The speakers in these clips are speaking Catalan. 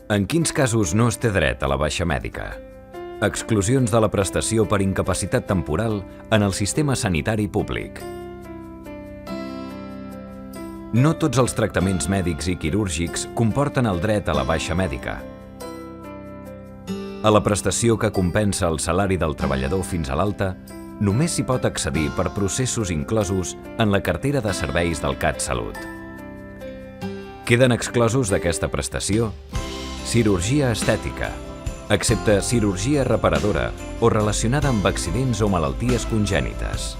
En quins casos no es té dret a la baixa mèdica? Exclusions de la prestació per incapacitat temporal en el sistema sanitari públic. No tots els tractaments mèdics i quirúrgics comporten el dret a la baixa mèdica. A la prestació que compensa el salari del treballador fins a l'alta, només s'hi pot accedir per processos inclosos en la cartera de serveis del CatSalut. Queden exclosos d'aquesta prestació cirurgia estètica, excepte cirurgia reparadora o relacionada amb accidents o malalties congènites.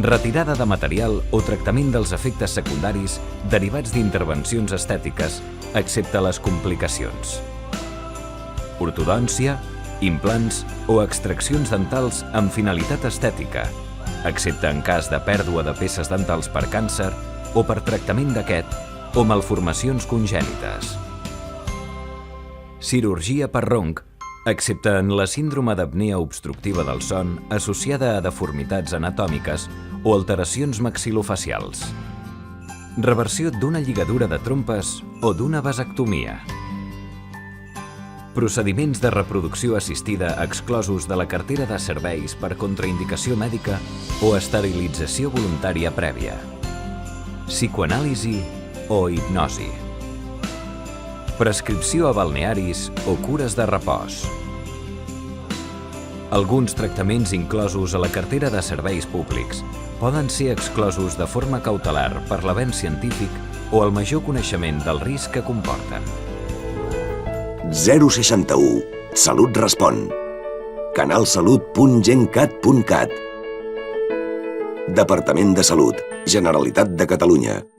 Retirada de material o tractament dels efectes secundaris derivats d'intervencions estètiques, excepte les complicacions. Ortodòncia, implants o extraccions dentals amb finalitat estètica, excepte en cas de pèrdua de peces dentals per càncer o per tractament d'aquest o malformacions congènites. Cirurgia per ronc, excepte en la síndrome d'apnea obstructiva del son associada a deformitats anatòmiques o alteracions maxilofacials. Reversió d'una lligadura de trompes o d'una vasectomia. Procediments de reproducció assistida exclosos de la cartera de serveis per contraindicació mèdica o esterilització voluntària prèvia. Psicoanàlisi o hipnosi. Prescripció a balnearis o cures de repòs. Alguns tractaments inclosos a la cartera de serveis públics poden ser exclosos de forma cautelar per l'avenç científic o el major coneixement del risc que comporten. 061. Salut respon. canalsalut.gencat.cat. Departament de Salut, Generalitat de Catalunya.